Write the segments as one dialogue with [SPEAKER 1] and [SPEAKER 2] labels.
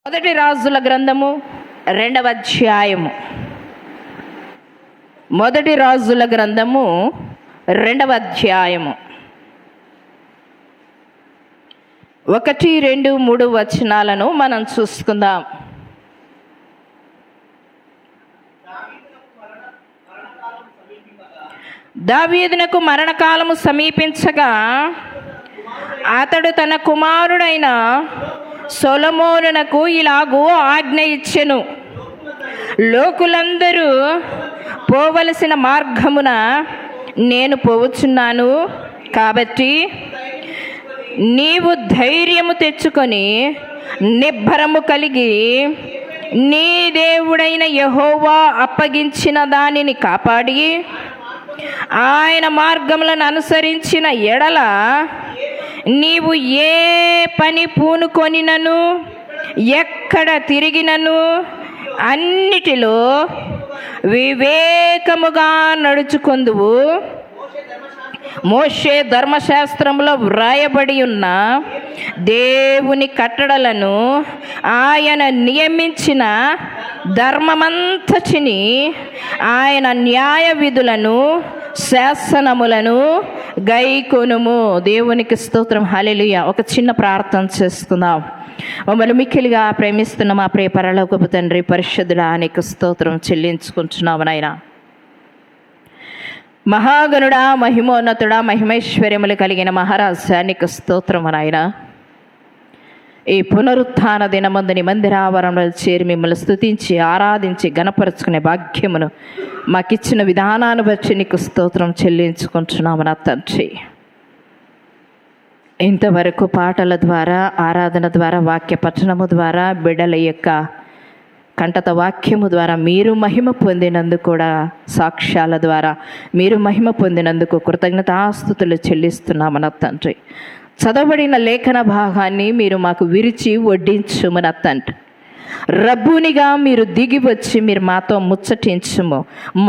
[SPEAKER 1] మొదటి రాజుల గ్రంథము 2వ అధ్యాయము. మొదటి రాజుల గ్రంథము 2వ అధ్యాయము 1, 2, 3 వచనాలను మనం చూసుకుందాం. దావీదునకు మరణకాలము సమీపించగా అతడు తన కుమారుడైన సొలొమోనునకు ఇలాగూ ఆజ్ఞ ఇచ్చెను. లోకులందరూ పోవలసిన మార్గమున నేను పోవచ్చున్నాను, కాబట్టి నీవు ధైర్యము తెచ్చుకొని నిబ్బరము కలిగి నీ దేవుడైన యెహోవా అప్పగించిన దానిని కాపాడి ఆయన మార్గములను అనుసరించిన ఎడల నీవు ఏ పని పూనుకొనినను ఎక్కడ తిరిగినను అన్నిటిలో వివేకముగా నడుచుకొందువు. మోషే ధర్మశాస్త్రంలో వ్రాయబడి ఉన్న దేవుని కట్టడలను ఆయన నియమించిన ధర్మమంతటిని, ఆయన న్యాయ విధులను శాసనములను గైకొనుము. దేవునికి స్తోత్రం. హల్లెలూయా. ఒక చిన్న ప్రార్థన చేసుకుందాం. మమ్మల్ని మిక్కిలిగా ప్రేమిస్తున్న మా ప్రియ పరలోకపు తండ్రి, పరిశుద్ధుడా నీకు స్తోత్రం చెల్లించుకుంటున్నాము నాయనా. మహాగణుడా, మహిమోన్నతుడా, మహిమైశ్వర్యములు కలిగిన మహారాజా నీకు స్తోత్రము నాయనా. ఈ పునరుత్థాన దినమందు నీ మందిరావరణలో చేరి మిమ్మల్ని స్తుతించి ఆరాధించి గణపరుచుకునే భాగ్యమును మాకిచ్చిన విధానాన్ని బట్టి నీకు స్తోత్రం చెల్లించుకుంటున్నాము నా తండ్రి. ఇంతవరకు పాటల ద్వారా, ఆరాధన ద్వారా, వాక్య పఠనము ద్వారా, బిడ్డల యొక్క కంటత వాక్యము ద్వారా మీరు మహిమ పొందినందుకు, కూడా సాక్ష్యాల ద్వారా మీరు మహిమ పొందినందుకు కృతజ్ఞతాస్తుతులు చెల్లిస్తున్నాము నా తండ్రి. చదవబడిన లేఖన భాగాన్ని మీరు మాకు విరిచి వడ్డించుము నా తండ్రి. రబ్బునిగా మీరు దిగి వచ్చి మీరు మాతో ముచ్చటించుము.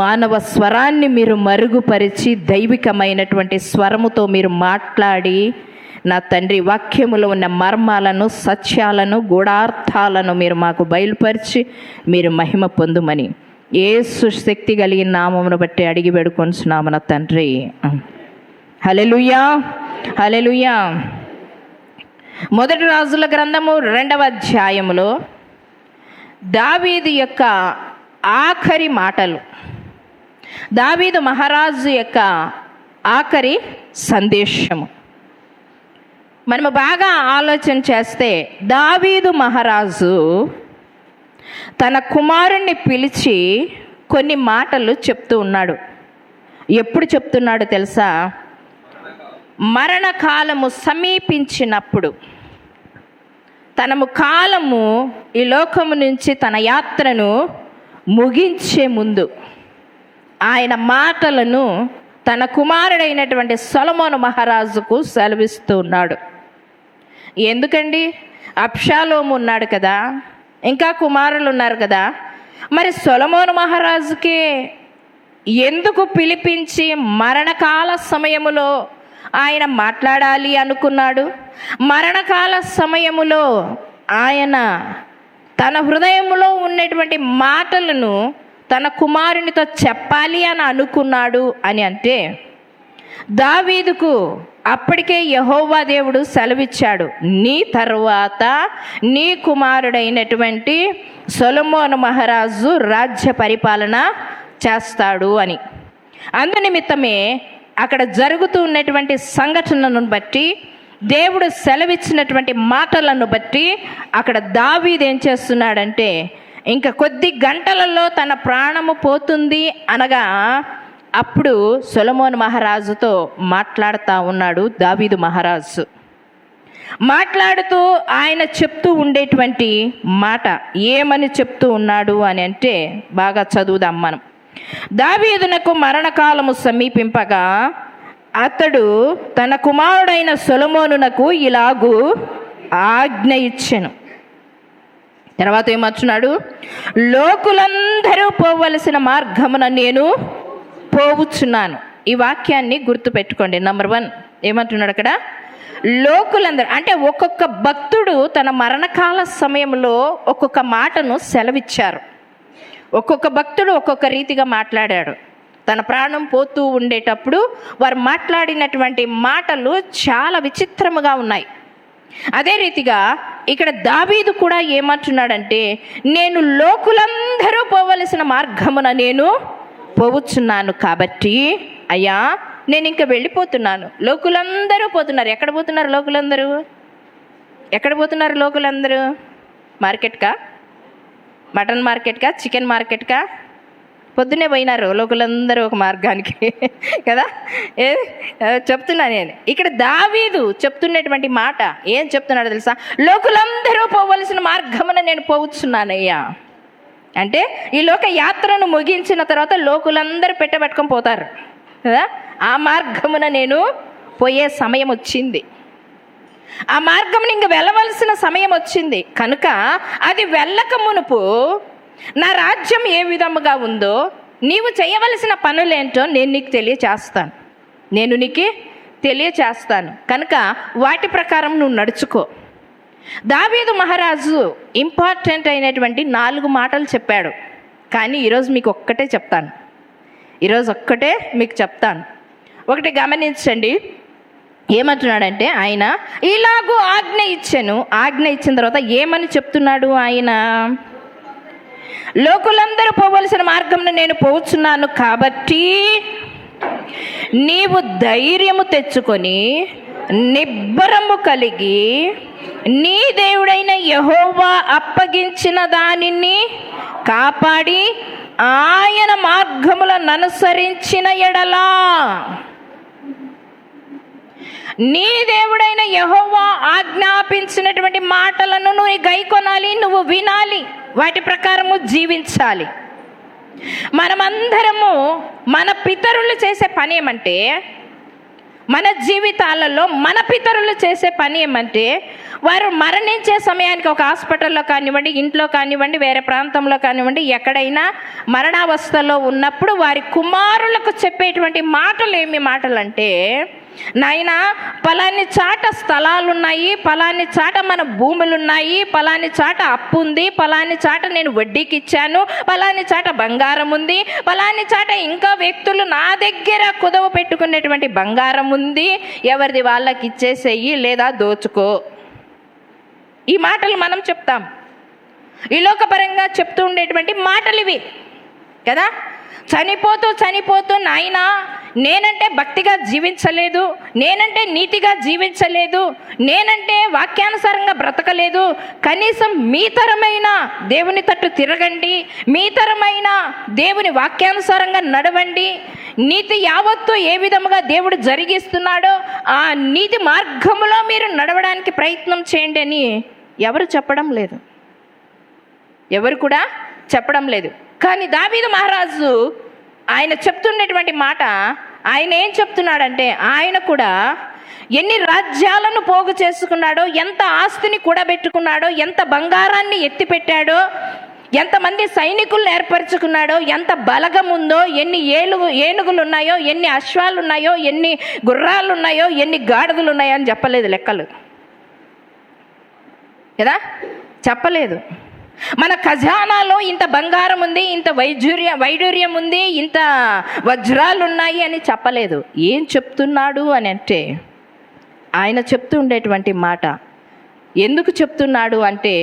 [SPEAKER 1] మానవ స్వరాన్ని మీరు మరుగుపరిచి దైవికమైనటువంటి స్వరముతో మీరు మాట్లాడి నా తండ్రి వాక్యములో ఉన్న మర్మాలను, సత్యాలను, గూఢార్థాలను మీరు మాకు బయలుపరిచి మీరు మహిమ పొందుమని యేసు శక్తి కలిగిన నామమును బట్టి అడిగి వేడుకొంచున్నాము నా తండ్రి. హల్లెలూయా, హల్లెలూయా. మొదటి రాజుల గ్రంథము 2వ అధ్యాయములో దావీదు యొక్క ఆఖరి మాటలు, దావీదు మహారాజు యొక్క ఆఖరి సందేశము. మనము బాగా ఆలోచన చేస్తే దావీదు మహారాజు తన కుమారుణ్ణి పిలిచి కొన్ని మాటలు చెప్తూ ఉన్నాడు. ఎప్పుడు చెప్తున్నాడు తెలుసా? మరణకాలము సమీపించినప్పుడు, తనము కాలము ఈ లోకము నుంచి తన యాత్రను ముగించే ముందు ఆయన మాటలను తన కుమారుడైనటువంటి సొలొమోను మహారాజుకు సెలవిస్తూ ఉన్నాడు. ఎందుకండి? అబ్షాలోము ఉన్నాడు కదా, ఇంకా కుమారులు ఉన్నారు కదా. మరి సొలొమోను మహారాజుకి ఎందుకు పిలిపించి మరణకాల సమయములో ఆయన మాట్లాడాలి అనుకున్నాడు? మరణకాల సమయములో ఆయన తన హృదయంలో ఉన్నటువంటి మాటలను తన కుమారునితో చెప్పాలి అని అనుకున్నాడు అని అంటే, దావీదుకు అప్పటికే యెహోవా దేవుడు సెలవిచ్చాడు, నీ తరువాత నీ కుమారుడైనటువంటి సొలొమోను మహారాజు రాజ్య పరిపాలన చేస్తాడు అని. అందునిమిత్తమే అక్కడ జరుగుతూ ఉన్నటువంటి సంఘటనలను బట్టి, దేవుడు సెలవిచ్చినటువంటి మాటలను బట్టి అక్కడ దావీదు ఏం చేస్తున్నాడంటే, ఇంకా కొద్ది గంటలలో తన ప్రాణము పోతుంది అనగా అప్పుడు సొలొమోను మహారాజుతో మాట్లాడుతూ ఉన్నాడు దావీదు మహారాజు. మాట్లాడుతూ ఆయన చెప్తూ ఉండేటువంటి మాట ఏమని చెప్తూ ఉన్నాడు అని అంటే, బాగా చదువుదాం మనం. దావీదునకు మరణకాలము సమీపింపగా అతడు తన కుమారుడైన సొలొమోనునకు ఇలాగూ ఆజ్ఞ ఇచ్చెను. తర్వాత ఏమంటున్నాడు? లోకులందరూ పోవలసిన మార్గమున నేను పోవచ్చున్నాను. ఈ వాక్యాన్ని గుర్తుపెట్టుకోండి. నంబర్ 1 ఏమంటున్నాడు అక్కడ? లోకులందరూ అంటే ఒక్కొక్క భక్తుడు తన మరణకాల సమయంలో ఒక్కొక్క మాటను సెలవిచ్చారు. ఒక్కొక్క భక్తుడు ఒక్కొక్క రీతిగా మాట్లాడాడు. తన ప్రాణం పోతూ ఉండేటప్పుడు వారు మాట్లాడినటువంటి మాటలు చాలా విచిత్రముగా ఉన్నాయి. అదే రీతిగా ఇక్కడ దావీదు కూడా ఏమంటున్నాడంటే, నేను లోకులందరూ పోవలసిన మార్గమున నేను పోవచ్చున్నాను కాబట్టి అయ్యా నేను ఇంకా వెళ్ళిపోతున్నాను. లోకులందరూ పోతున్నారు. ఎక్కడ పోతున్నారు లోకులందరూ? ఎక్కడ పోతున్నారు లోకులందరూ? మార్కెట్కా? మటన్ మార్కెట్కా? చికెన్ మార్కెట్కా? పొద్దునే పోయినారు లోకులందరూ ఒక మార్గానికి కదా. చెప్తున్నా నేను. ఇక్కడ దావీదు చెప్తున్నటువంటి మాట ఏం చెప్తున్నాడో తెలుసా? లోకులందరూ పోవలసిన మార్గమున నేను పోవచ్చున్నానయ్యా. అంటే ఈ లోక యాత్రను ముగించిన తర్వాత లోకులందరూ పెట్టబెట్టుకొని పోతారు కదా. ఆ మార్గమున నేను పోయే సమయం వచ్చింది. ఆ మార్గమున ఇంక వెళ్ళవలసిన సమయం వచ్చింది కనుక అది వెళ్ళక మునుపు నా రాజ్యం ఏ విధముగా ఉందో, నీవు చేయవలసిన పనులేంటో నేను నీకు తెలియచేస్తాను కనుక వాటి ప్రకారం నువ్వు నడుచుకో. దావీదు మహారాజు ఇంపార్టెంట్ అయినటువంటి 4 మాటలు చెప్పాడు. కానీ ఈరోజు మీకు ఒక్కటే చెప్తాను. ఒకటి గమనించండి. ఏమంటున్నాడంటే ఆయన ఇలాగూ ఆజ్ఞ ఇచ్చిన తర్వాత ఏమని చెప్తున్నాడు ఆయన? లోకులందరూ పోవలసిన మార్గంలో నేను పోవచ్చున్నాను కాబట్టి నీవు ధైర్యము తెచ్చుకొని నిబ్బరము కలిగి నీ దేవుడైన యెహోవా అప్పగించిన దానిని కాపాడి ఆయన మార్గములను అనుసరించిన ఎడలా, నీ దేవుడైన యెహోవా ఆజ్ఞాపించినటువంటి మాటలను నువ్వు గైకొనాలి, నువ్వు వినాలి, వాటి ప్రకారము జీవించాలి. మనమందరము మన పితరులు చేసే పని ఏమంటే, మన జీవితాలలో మన పితరులు చేసే పని ఏమంటే, వారు మరణించే సమయానికి ఒక హాస్పిటల్లో కానివ్వండి, ఇంట్లో కానివ్వండి, వేరే ప్రాంతంలో కానివ్వండి, ఎక్కడైనా మరణావస్థలో ఉన్నప్పుడు వారి కుమారులకు చెప్పేటువంటి మాటలు ఏమి మాటలంటే, నాయనా పలాని చాట స్థలాలున్నాయి, పలాని చాట మన భూములున్నాయి, పలాని చాట అప్పు ఉంది, పలాని చాట నేను వడ్డీకి ఇచ్చాను, పలాని చాట బంగారం ఉంది, పలాని చాట ఇంకా వ్యక్తులు నా దగ్గర కుదవ పెట్టుకునేటువంటి బంగారం ఉంది, ఎవరిది వాళ్ళకి ఇచ్చేసేయి లేదా దోచుకో. ఈ మాటలు మనం చెప్తాం. ఈ లోకపరంగా చెప్తూ ఉండేటువంటి మాటలు ఇవి కదా. చనిపోతూ నాయనా నేనంటే భక్తిగా జీవించలేదు, నేనంటే నీతిగా జీవించలేదు, నేనంటే వాక్యానుసారంగా బ్రతకలేదు, కనీసం మీ తరమైన దేవుని తట్టు తిరగండి, మీ తరమైన దేవుని వాక్యానుసారంగా నడవండి, నీతి యావత్తు ఏ విధముగా దేవుడు జరిగిస్తున్నాడో ఆ నీతి మార్గములో మీరు నడవడానికి ప్రయత్నం చేయండి అని ఎవరు కూడా చెప్పడం లేదు. కానీ దావీదు మహారాజు ఆయన చెప్తున్నటువంటి మాట, ఆయన ఏం చెప్తున్నాడంటే, ఆయన కూడా ఎన్ని రాజ్యాలను పోగు చేసుకున్నాడో, ఎంత ఆస్తిని కూడబెట్టుకున్నాడో, ఎంత బంగారాన్ని ఎత్తిపెట్టాడో, ఎంతమంది సైనికులను ఏర్పరచుకున్నాడో, ఎంత బలగం ఉందో, ఎన్ని ఏనుగులు ఉన్నాయో, ఎన్ని అశ్వాలు ఉన్నాయో, ఎన్ని గుర్రాలు ఉన్నాయో, ఎన్ని గాడిదలు ఉన్నాయో అని చెప్పలేదు లెక్కలు కదా, చెప్పలేదు. మన ఖజానాలో ఇంత బంగారం ఉంది, ఇంత వైడూర్యం ఉంది, ఇంత వజ్రాలు ఉన్నాయి అని చెప్పలేదు. ఏం చెప్తున్నాడు అని అంటే, ఆయన చెప్తూ ఉండేటువంటి మాట ఎందుకు చెప్తున్నాడు అంటే,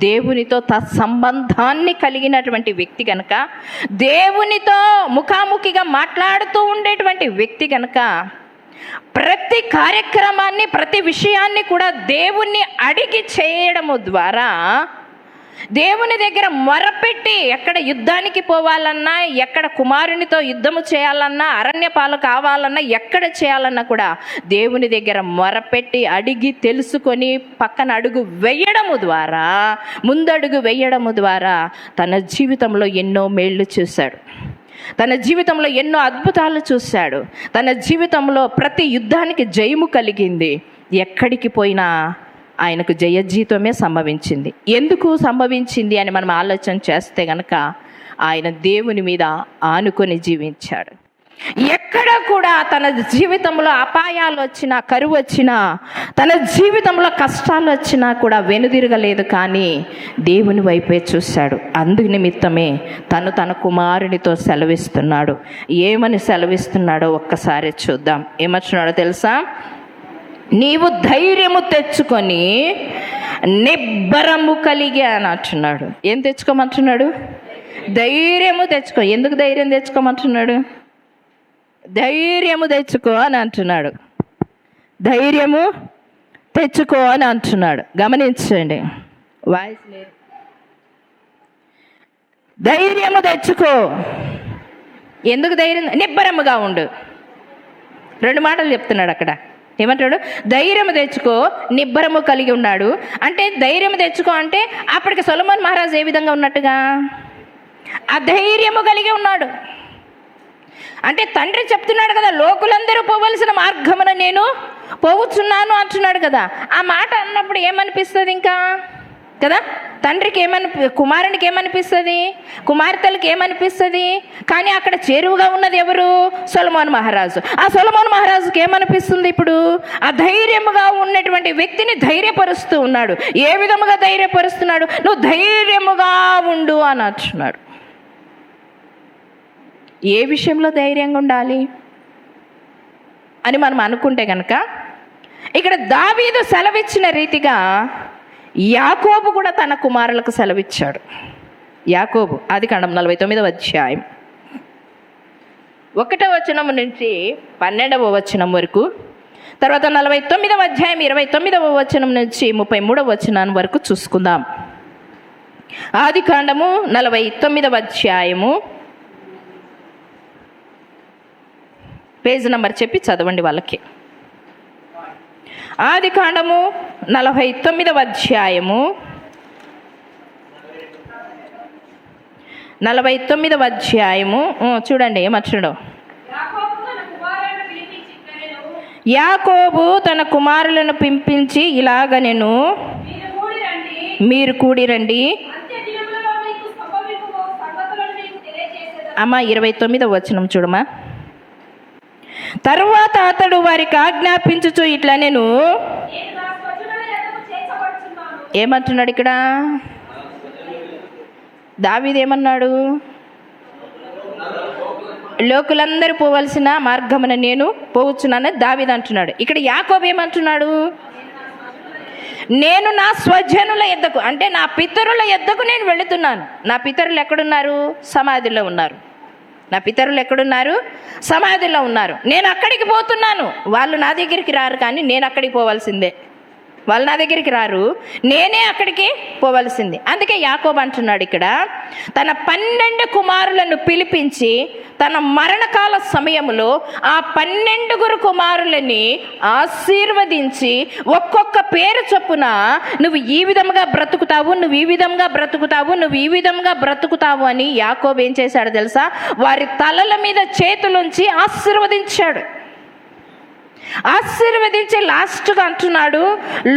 [SPEAKER 1] దేవునితో తత్సంబంధాన్ని కలిగినటువంటి వ్యక్తి కనుక, దేవునితో ముఖాముఖిగా మాట్లాడుతూ ఉండేటువంటి వ్యక్తి కనుక, ప్రతి కార్యక్రమాన్ని ప్రతి విషయాన్ని కూడా దేవుణ్ణి అడిగి చేయడము ద్వారా, దేవుని దగ్గర మొరపెట్టి ఎక్కడ యుద్ధానికి పోవాలన్నా, ఎక్కడ కుమారునితో యుద్ధము చేయాలన్నా, అరణ్యపాలు కావాలన్నా, ఎక్కడ చేయాలన్నా కూడా దేవుని దగ్గర మొరపెట్టి అడిగి తెలుసుకొని పక్కన అడుగు వేయడము ద్వారా, ముందడుగు వేయడము ద్వారా తన జీవితంలో ఎన్నో మేళ్ళు చూశాడు, తన జీవితంలో ఎన్నో అద్భుతాలు చూశాడు, తన జీవితంలో ప్రతి యుద్ధానికి జయము కలిగింది. ఎక్కడికి పోయినా ఆయనకు జయజీతమే సంభవించింది. ఎందుకు సంభవించింది అని మనం ఆలోచన చేస్తే గనక, ఆయన దేవుని మీద ఆనుకొని జీవించాడు. ఎక్కడ కూడా తన జీవితంలో అపాయాలు వచ్చినా, కరువు వచ్చినా, తన జీవితంలో కష్టాలు వచ్చినా కూడా వెనుదిరగలేదు, కానీ దేవుని వైపే చూశాడు. అందు నిమిత్తమే తన కుమారునితో సెలవిస్తున్నాడు. ఏమని సెలవిస్తున్నాడో ఒక్కసారి చూద్దాం. ఏమంటున్నాడో తెలుసా? నీవు ధైర్యము తెచ్చుకొని నిబ్బరము కలిగి అని అంటున్నాడు. ఏం తెచ్చుకోమంటున్నాడు? ధైర్యము తెచ్చుకో. ఎందుకు ధైర్యం తెచ్చుకోమంటున్నాడు? ధైర్యము తెచ్చుకో అని అంటున్నాడు. ధైర్యము తెచ్చుకో అని అంటున్నాడు. గమనించండి, వాయిస్ లేదు. ధైర్యము తెచ్చుకో. ఎందుకు ధైర్యం? నిబ్బరముగా ఉండు. 2 మాటలు చెప్తున్నాడు అక్కడ. ఏమంటాడు? ధైర్యము తెచ్చుకో, నిబ్బరము కలిగి ఉన్నాడు. అంటే ధైర్యము తెచ్చుకో అంటే అప్పటికి సొలొమోన్ మహారాజు ఏ విధంగా ఉన్నట్టుగా? అధైర్యము కలిగి ఉన్నాడు. అంటే తండ్రి చెప్తున్నాడు కదా, లోకులందరూ పోవలసిన మార్గమున నేను పోవచ్చున్నాను అంటున్నాడు కదా. ఆ మాట అన్నప్పుడు ఏమనిపిస్తుంది ఇంకా కదా? తండ్రికి కుమారునికి ఏమనిపిస్తుంది? కుమార్తెలకు ఏమనిపిస్తుంది? కానీ అక్కడ చేరువుగా ఉన్నది ఎవరు? సొలొమోన్ మహారాజు. ఆ సొలొమోన్ మహారాజుకి ఏమనిపిస్తుంది? ఇప్పుడు అధైర్యముగా ఉన్నటువంటి వ్యక్తిని ధైర్యపరుస్తూ ఉన్నాడు. ఏ విధముగా ధైర్యపరుస్తున్నాడు? నువ్వు ధైర్యముగా ఉండు అని అంటున్నాడు. ఏ విషయంలో ధైర్యంగా ఉండాలి అని మనం అనుకుంటే కనుక, ఇక్కడ దావీదు సెలవిచ్చిన రీతిగా యాకోబు కూడా తన కుమారులకు సెలవిచ్చాడు. యాకోబు ఆదికాండం 49వ అధ్యాయం 1వ వచనం నుంచి 12వ వచనం వరకు, తర్వాత 49వ అధ్యాయం 29వ వచనం నుంచి 33వ వచనం వరకు చూసుకుందాం. ఆదికాండము 49వ అధ్యాయము, పేజ్ నెంబర్ చెప్పి చదవండి వాళ్ళకి. ఆదికాండము 49వ అధ్యాయము 49వ అధ్యాయము చూడండి ఏమన్నాడు? యాకోబు తన కుమారులను పిలిపించి ఇలాగ నేను, మీరు కూడి రండి. అమ్మ 29వ వచనం చూడమ్మా. తరువాత అతడు వారికి ఆజ్ఞాపించుచు ఇట్లా నేను ఏమంటున్నాడు ఇక్కడ? దావీదు ఏమన్నాడు? లోకులందరూ పోవలసిన మార్గమున నేను పోవచ్చునని దావీదు అంటున్నాడు. ఇక్కడ యాకోబు ఏమంటున్నాడు? నేను నా స్వజనుల యొద్దకు, అంటే నా పితరుల యొద్దకు నేను వెళుతున్నాను. నా పితరులు ఎక్కడున్నారు? సమాధిలో ఉన్నారు. నా పితరులు ఎక్కడున్నారు? సమాధిలో ఉన్నారు. నేను అక్కడికి పోతున్నాను. వాళ్ళు నా దగ్గరికి రారు, కానీ నేను అక్కడికి పోవాల్సిందే. వాళ్ళు నా దగ్గరికి రారు, నేనే అక్కడికి పోవలసింది. అందుకే యాకోబు అంటున్నాడు ఇక్కడ, తన 12 కుమారులను పిలిపించి తన మరణకాల సమయంలో ఆ 12 కుమారులని ఆశీర్వదించి ఒక్కొక్క పేరు చొప్పున నువ్వు ఈ విధంగా బ్రతుకుతావు, నువ్వు ఈ విధంగా బ్రతుకుతావు, నువ్వు ఈ విధంగా బ్రతుకుతావు అని యాకోబు ఏం చేశాడు తెలుసా? వారి తలల మీద చేతులుంచి ఆశీర్వదించాడు. ఆశీర్వదించి లాస్ట్గా అంటున్నాడు,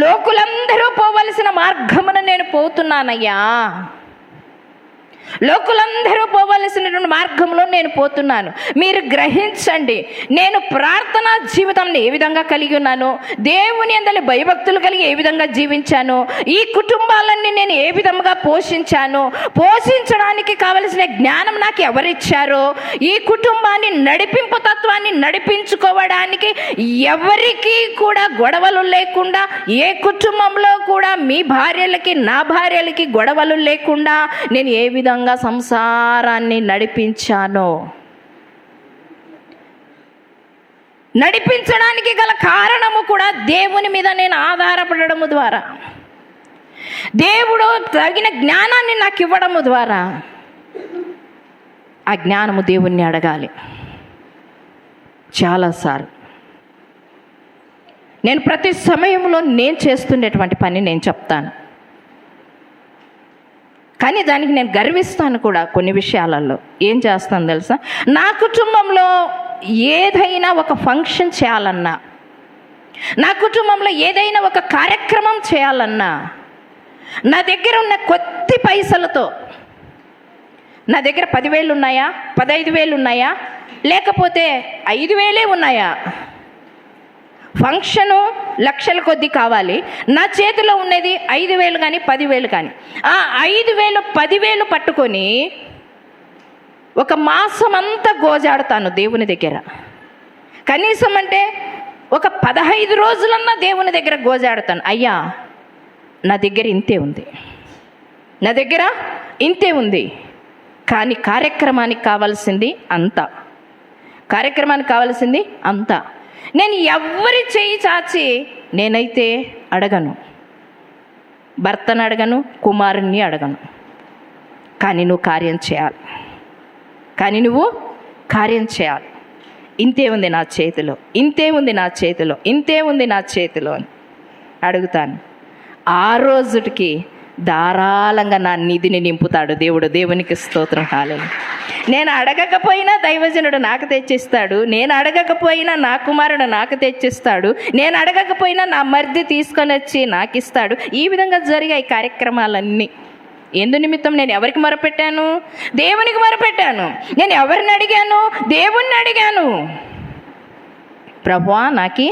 [SPEAKER 1] లోకులందరూ పోవలసిన మార్గమున నేను పోతున్నానయ్యా. లోకులందరూ పోవలసినటువంటి మార్గంలో నేను పోతున్నాను. మీరు గ్రహించండి, నేను ప్రార్థనా జీవితాన్ని ఏ విధంగా కలిగి ఉన్నాను, దేవుని యందలి భయభక్తులు కలిగి ఏ విధంగా జీవించాను, ఈ కుటుంబాలన్నీ నేను ఏ విధంగా పోషించాను, పోషించడానికి కావలసిన జ్ఞానం నాకు ఎవరిచ్చారో, ఈ కుటుంబాన్ని నడిపింపు తత్వాన్ని నడిపించుకోవడానికి ఎవరికి కూడా గొడవలు లేకుండా, ఏ కుటుంబంలో కూడా మీ భార్యలకి నా భార్యలకి గొడవలు లేకుండా నేను ఏ విధంగా సంసారాన్ని నడిపించానో, నడిపించడానికి గల కారణము కూడా దేవుని మీద నేను ఆధారపడము ద్వారా, దేవుడు తగిన జ్ఞానాన్ని నాకు ఇవ్వడము ద్వారా. ఆ జ్ఞానము దేవుణ్ణి అడగాలి. చాలాసార్లు నేను ప్రతి సమయంలో నేను చేస్తుండేటువంటి పని నేను చెప్తాను, కానీ దానికి నేను గర్విస్తాను కూడా. కొన్ని విషయాలలో ఏం చేస్తాను తెలుసా? నా కుటుంబంలో ఏదైనా ఒక ఫంక్షన్ చేయాలన్నా, నా కుటుంబంలో ఏదైనా ఒక కార్యక్రమం చేయాలన్నా, నా దగ్గర ఉన్న కొద్ది పైసలతో నా దగ్గర 10,000 ఉన్నాయా, 15,000 ఉన్నాయా, లేకపోతే 5,000 ఉన్నాయా? ఫంక్షను లక్షల కొద్దీ కావాలి, నా చేతిలో ఉన్నది 5,000 కానీ 10,000 కానీ. ఆ 5,000 10,000 పట్టుకొని ఒక మాసం అంతా గోజాడుతాను దేవుని దగ్గర. కనీసం అంటే ఒక 15 రోజులన్నా దేవుని దగ్గర గోజాడుతాను. అయ్యా, నా దగ్గర ఇంతే ఉంది, నా దగ్గర ఇంతే ఉంది, కానీ కార్యక్రమానికి కావాల్సింది అంతా, కార్యక్రమానికి కావాల్సింది అంతా. నేను ఎవరి చేయి చాచి నేనైతే అడగను, భర్తను అడగను, కుమారుణ్ణి అడగను. కానీ నువ్వు కార్యం చేయాలి, కానీ నువ్వు కార్యం చేయాలి. ఇంతే ఉంది నా చేతిలో, ఇంతే ఉంది నా చేతిలో, ఇంతే ఉంది నా చేతిలో అని అడుగుతాను. ఆ రోజుటికి ధారాళంగా నా నిధిని నింపుతాడు దేవుడు. దేవునికి స్తోత్రం. హల్లెలూయా. నేను అడగకపోయినా దైవజనుడు నాకు తెచ్చిస్తాడు, నేను అడగకపోయినా నా కుమారుడు నాకు తెచ్చిస్తాడు, నేను అడగకపోయినా నా మర్ది తీసుకొని వచ్చి నాకు ఇస్తాడు. ఈ విధంగా జరిగాయి కార్యక్రమాలన్నీ. ఎందు నిమిత్తం? నేను ఎవరికి మొరపెట్టాను? దేవునికి మొరపెట్టాను. నేను ఎవరిని అడిగాను? దేవుణ్ణి అడిగాను. ప్రభువా నాకి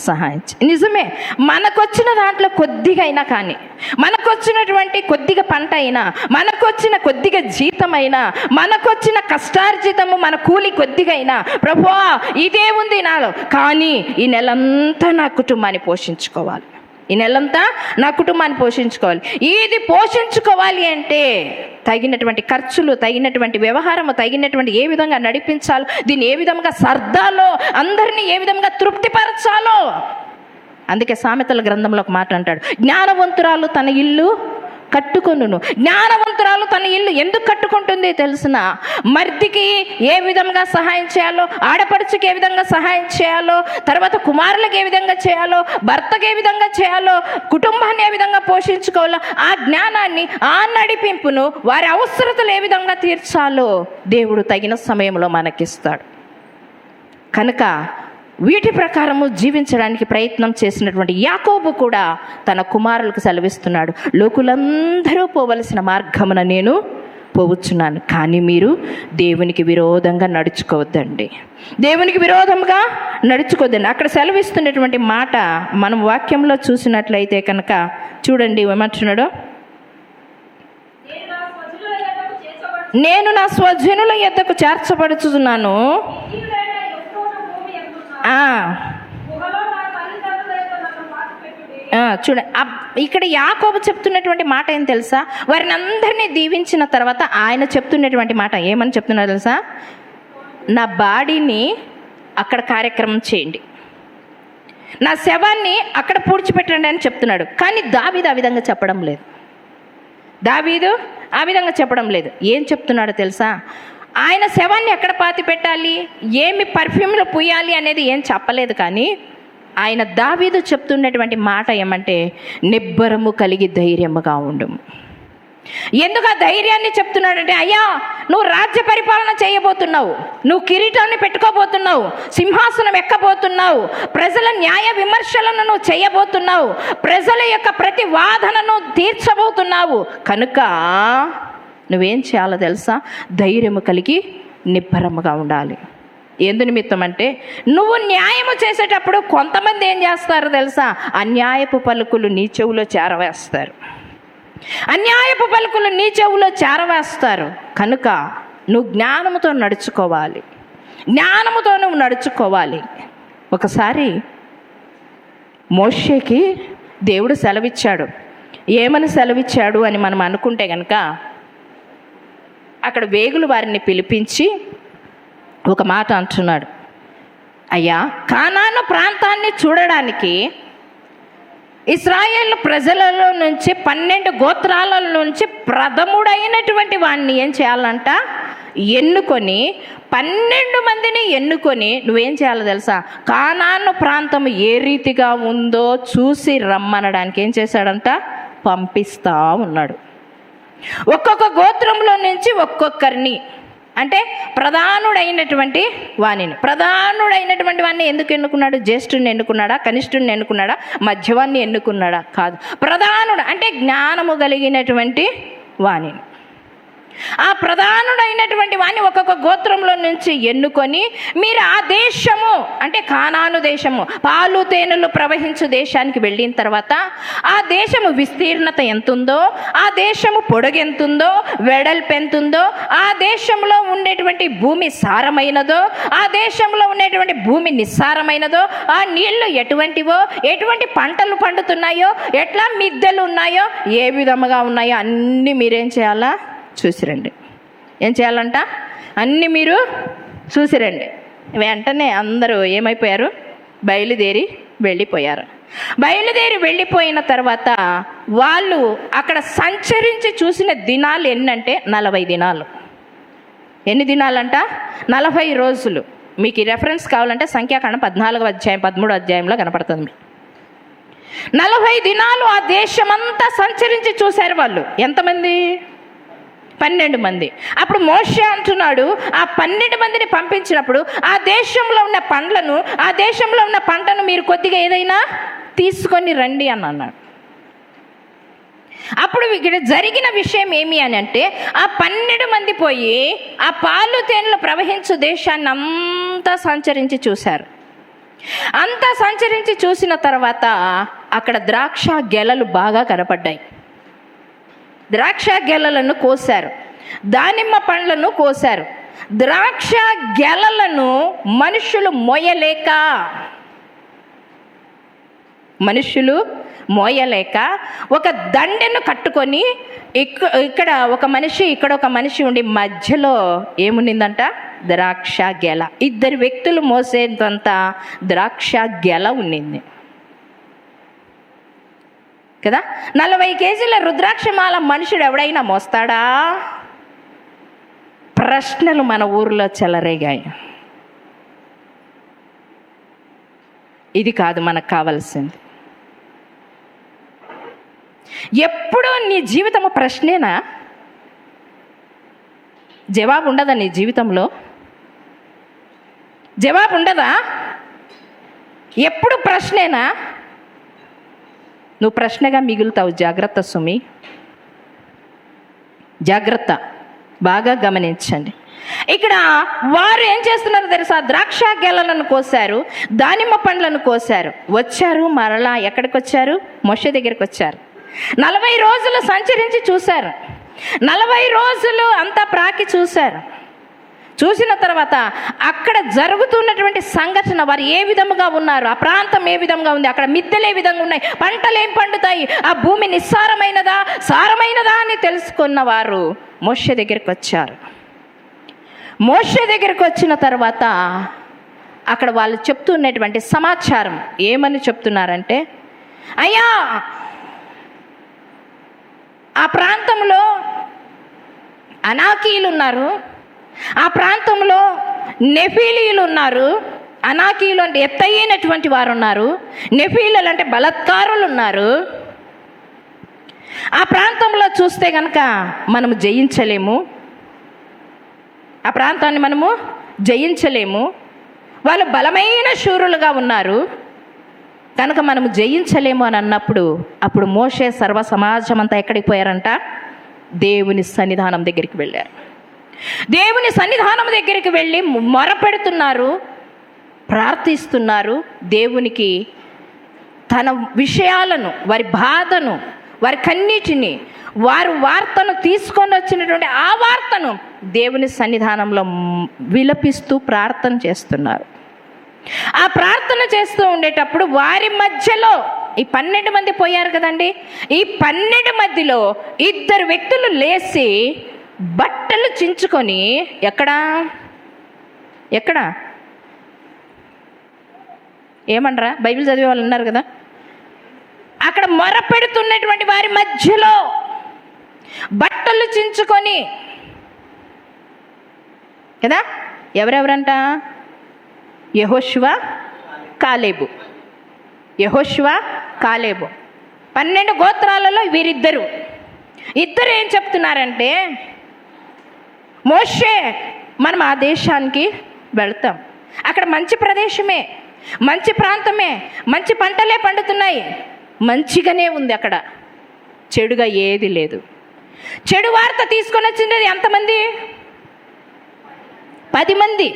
[SPEAKER 1] సహాయం. నిజమే, మనకొచ్చిన దాంట్లో కొద్దిగా అయినా కానీ, మనకొచ్చినటువంటి కొద్దిగా పంట అయినా, మనకొచ్చిన కొద్దిగా జీతమైనా, మనకొచ్చిన కష్టార్జితము మన కూలి కొద్దిగా అయినా, ప్రభువా ఇదే ఉంది నాలో, కానీ ఈ నెలంతా నా కుటుంబాన్ని పోషించుకోవాలి, ఈ నెలంతా నా కుటుంబాన్ని పోషించుకోవాలి. ఇది పోషించుకోవాలి అంటే తగినటువంటి ఖర్చులు, తగినటువంటి వ్యవహారము, తగినటువంటి ఏ విధంగా నడిపించాలో, దీన్ని ఏ విధంగా సర్దాలో, అందరినీ ఏ విధంగా తృప్తిపరచాలో. అందుకే సామెతల గ్రంథంలో ఒక మాట అంటాడు, జ్ఞానవంతురాలు తన ఇల్లు కట్టుకొనును. జ్ఞానవంతురాలు తన ఇల్లు ఎందుకు కట్టుకుంటుంది తెలిసిన? మర్దికి ఏ విధంగా సహాయం చేయాలో, ఆడపడుచుకి ఏ విధంగా సహాయం చేయాలో, తర్వాత కుమారులకు ఏ విధంగా చేయాలో, భర్తకు ఏ విధంగా చేయాలో, కుటుంబాన్ని ఏ విధంగా పోషించుకోవాలో, ఆ జ్ఞానాన్ని, ఆ నడిపింపును, వారి అవసరతలు ఏ విధంగా తీర్చాలో దేవుడు తగిన సమయంలో మనకిస్తాడు. కనుక వీటి ప్రకారము జీవించడానికి ప్రయత్నం చేసినటువంటి యాకోబు కూడా తన కుమారులకు సెలవిస్తున్నాడు, లోకులందరూ పోవలసిన మార్గమున నేను పోవచ్చున్నాను, కానీ మీరు దేవునికి విరోధంగా నడుచుకోవద్దండి, దేవునికి విరోధంగా నడుచుకోవద్దండి. అక్కడ సెలవిస్తున్నటువంటి మాట మనం వాక్యంలో చూసినట్లయితే కనుక చూడండి ఏమంటున్నాడు, నేను నా స్వజనుల యొద్దకు చేర్చబడుచున్నాను. చూడ ఇక్కడ యాకోబు చెప్తున్నటువంటి మాట ఏం తెలుసా? వారిని అందరినీ దీవించిన తర్వాత ఆయన చెప్తున్నటువంటి మాట ఏమని చెప్తున్నారు తెలుసా? నా బాడీని అక్కడ కార్యక్రమం చేయండి, నా శవాన్ని అక్కడ పూడ్చిపెట్టండి అని చెప్తున్నాడు. కానీ దావీదు ఆ విధంగా చెప్పడం లేదు, దావీదు ఆ విధంగా చెప్పడం లేదు. ఏం చెప్తున్నాడో తెలుసా? ఆయన శవాన్ని ఎక్కడ పాతి పెట్టాలి, ఏమి పర్ఫ్యూమ్లో పూయాలి అనేది ఏం చెప్పలేదు. కానీ ఆయన దావీదు చెప్తున్నటువంటి మాట ఏమంటే, నిబ్బరము కలిగి ధైర్యముగా ఉండుము. ఎందుకు ఆ ధైర్యాన్ని చెప్తున్నాడంటే, అయ్యా నువ్వు రాజ్య పరిపాలన చేయబోతున్నావు, నువ్వు కిరీటాన్ని పెట్టుకోబోతున్నావు, సింహాసనం ఎక్కబోతున్నావు, ప్రజల న్యాయ విమర్శలను నువ్వు చేయబోతున్నావు, ప్రజల యొక్క ప్రతి వాదనను తీర్చబోతున్నావు. కనుక నువ్వేం చేయాలో తెలుసా? ధైర్యము కలిగి నిబ్బరముగా ఉండాలి. ఎందు నిమిత్తం అంటే, నువ్వు న్యాయము చేసేటప్పుడు కొంతమంది ఏం చేస్తారు తెలుసా? అన్యాయపు పలుకులు నీ చెవులో చేరవేస్తారు, అన్యాయపు పలుకులు నీ చెవులో చేరవేస్తారు. కనుక నువ్వు జ్ఞానముతో నడుచుకోవాలి, జ్ఞానముతో నువ్వు నడుచుకోవాలి. ఒకసారి మోషేకి దేవుడు సెలవిచ్చాడు. ఏమని సెలవిచ్చాడు అని మనం అనుకుంటే కనుక, అక్కడ వేగులు వారిని పిలిపించి ఒక మాట అంటున్నాడు, అయ్యా కానాను ప్రాంతాన్ని చూడడానికి ఇశ్రాయేలు ప్రజలలో నుంచి 12 గోత్రాల నుంచి ప్రథముడైనటువంటి వాడిని ఏం చేయాలంట? ఎన్నుకొని 12 మందిని ఎన్నుకొని నువ్వేం చేయాలో తెలుసా? కానాను ప్రాంతం ఏ రీతిగా ఉందో చూసి రమ్మనడానికి ఏం చేశాడంట? పంపిస్తా ఉన్నాడు. ఒక్కొక్క గోత్రంలో నుంచి ఒక్కొక్కరిని, అంటే ప్రధానుడైనటువంటి వాణ్ణి ఎందుకు ఎన్నుకున్నాడు? జ్యేష్ఠుడిని ఎన్నుకున్నాడా? కనిష్ఠుడిని ఎన్నుకున్నాడా? మధ్యవాన్ని ఎన్నుకున్నాడా? కాదు, ప్రధానుడు అంటే జ్ఞానము కలిగినటువంటి వాణిని. ఆ ప్రధానుడైనటువంటి వాడిని ఒక్కొక్క గోత్రంలో నుంచి ఎన్నుకొని మీరు ఆ దేశము అంటే కానాను దేశము పాలు తేనెలు ప్రవహించు దేశానికి వెళ్ళిన తర్వాత ఆ దేశము విస్తీర్ణత ఎంతుందో, ఆ దేశము పొడుగు ఎంతుందో, వెడల్పు ఎంతుందో, ఆ దేశంలో ఉండేటువంటి భూమి సారమైనదో, ఆ దేశంలో ఉండేటువంటి భూమి నిస్సారమైనదో, ఆ నీళ్లు ఎటువంటివో, ఎటువంటి పంటలు పండుతున్నాయో, ఎట్లా మిద్దెలు ఉన్నాయో, ఏ విధముగా ఉన్నాయో అన్నీ మీరేం చేయాలా? చూసిరండి. ఏం చేయాలంట? అన్నీ మీరు చూసిరండి. వెంటనే అందరూ ఏమైపోయారు? బయలుదేరి వెళ్ళిపోయారు. బయలుదేరి వెళ్ళిపోయిన తర్వాత వాళ్ళు అక్కడ సంచరించి చూసిన దినాలు ఎన్నంటే 40 దినాలు. ఎన్ని దినాలంట? 40 రోజులు. మీకు ఈ రెఫరెన్స్ కావాలంటే సంఖ్యాకాండం 14వ అధ్యాయం 13వ అధ్యాయంలో కనపడుతుంది. 40 దినాలు ఆ దేశమంతా సంచరించి చూశారు వాళ్ళు. ఎంతమంది? 12 మంది. అప్పుడు మోషే అంటున్నాడు, ఆ 12 మందిని పంపించినప్పుడు ఆ దేశంలో ఉన్న పండ్లను, ఆ దేశంలో ఉన్న పంటను మీరు కొద్దిగా ఏదైనా తీసుకొని రండి అని అన్నాడు. అప్పుడు ఇక్కడ జరిగిన విషయం ఏమి అని అంటే, ఆ 12 మంది పోయి ఆ పాలు తేనెలు ప్రవహించు దేశాన్ని అంతా సంచరించి చూశారు. అంతా సంచరించి చూసిన తర్వాత అక్కడ ద్రాక్ష గెలలు బాగా కనపడ్డాయి. ద్రాక్ష గెలలను కోశారు, దానిమ్మ పండ్లను కోశారు. ద్రాక్ష గెలలను మనుషులు మోయలేక ఒక దండెను కట్టుకొని ఇక్కడ ఒక మనిషి, ఇక్కడ ఒక మనిషి ఉండి మధ్యలో ఏముండిందంట? ద్రాక్ష గెల. 2 వ్యక్తులు మోసేంతంత ద్రాక్ష గెల ఉండింది కదా. 40 కేజీల రుద్రాక్షమాల మనుషుడు ఎవడైనా మోస్తాడా? ప్రశ్నలు మన ఊర్లో చెలరేగాయి. ఇది కాదు మనకు కావాల్సింది. ఎప్పుడూ నీ జీవితము ప్రశ్నేనా? జవాబు ఉండదా నీ జీవితంలో? జవాబు ఉండదా? ఎప్పుడు ప్రశ్నేనా? నువ్వు ప్రశ్నగా మిగులుతావు. జాగ్రత్త సుమి, జాగ్రత్త. బాగా గమనించండి. ఇక్కడ వారు ఏం చేస్తున్నారు తెలుసా? ద్రాక్ష గెలలను కోసారు, దానిమ్మ పండ్లను కోసారు. వచ్చారు, మరలా ఎక్కడికి వచ్చారు? మోషే దగ్గరికి వచ్చారు. 40 రోజులు సంచరించి చూశారు. 40 రోజులు అంతా ప్రాకి చూశారు. చూసిన తర్వాత అక్కడ జరుగుతున్నటువంటి సంఘటన, వారు ఏ విధముగా ఉన్నారు, ఆ ప్రాంతం ఏ విధంగా ఉంది, అక్కడ మిద్దెలు ఏ విధంగా ఉన్నాయి, పంటలు ఏం పండుతాయి, ఆ భూమి నిస్సారమైనదా సారమైనదా అని తెలుసుకున్న వారు మోషే దగ్గరికి వచ్చారు. మోషే దగ్గరికి వచ్చిన తర్వాత అక్కడ వాళ్ళు చెప్తున్నటువంటి సమాచారం ఏమని చెప్తున్నారంటే, అయ్యా ఆ ప్రాంతంలో అనాకీలు ఉన్నారు, ఆ ప్రాంతంలో నెఫీలీలు ఉన్నారు. అనాకీలు అంటే ఎత్తైనటువంటి వారు ఉన్నారు, నెఫీలీలు అంటే బలత్కారులు ఉన్నారు. ఆ ప్రాంతంలో చూస్తే కనుక మనము జయించలేము, ఆ ప్రాంతాన్ని మనము జయించలేము. వాళ్ళు బలమైన శూరులుగా ఉన్నారు కనుక మనము జయించలేము అని అన్నప్పుడు, అప్పుడు మోషే సర్వ సమాజం అంతా ఎక్కడికి పోయారంట? దేవుని సన్నిధానం దగ్గరికి వెళ్ళారు. దేవుని సన్నిధానం దగ్గరికి వెళ్ళి మొరపెడుతున్నారు, ప్రార్థిస్తున్నారు. దేవునికి తన విషయాలను, వారి బాధను, వారి కన్నీటిని, వారు వార్తను తీసుకొని వచ్చినటువంటి ఆ వార్తను దేవుని సన్నిధానంలో విలపిస్తూ ప్రార్థన చేస్తున్నారు. ఆ ప్రార్థన చేస్తూ ఉండేటప్పుడు వారి మధ్యలో ఈ 12 మంది పోయారు కదండి, ఈ 12 మధ్యలో 2 వ్యక్తులు లేచి బట్టలు చించుకొని ఎక్కడ ఏమనరా? బైబిల్ చదివే వాళ్ళు ఉన్నారు కదా. అక్కడ మొరపెడుతున్నటువంటి వారి మధ్యలో బట్టలు చించుకొని కదా. ఎవరెవరంట? యెహోషువ, కాలేబు. యెహోషువ, కాలేబు 12 గోత్రాలలో వీరిద్దరు ఏం చెప్తున్నారంటే, మోషే మనం ఆ దేశానికి వెళ్తాం, అక్కడ మంచి ప్రదేశమే, మంచి ప్రాంతమే, మంచి పంటలే పండుతున్నాయి, మంచిగానే ఉంది, అక్కడ చెడుగా ఏది లేదు. చెడు వార్త తీసుకొని వచ్చిండేది ఎంతమంది? 10 మంది.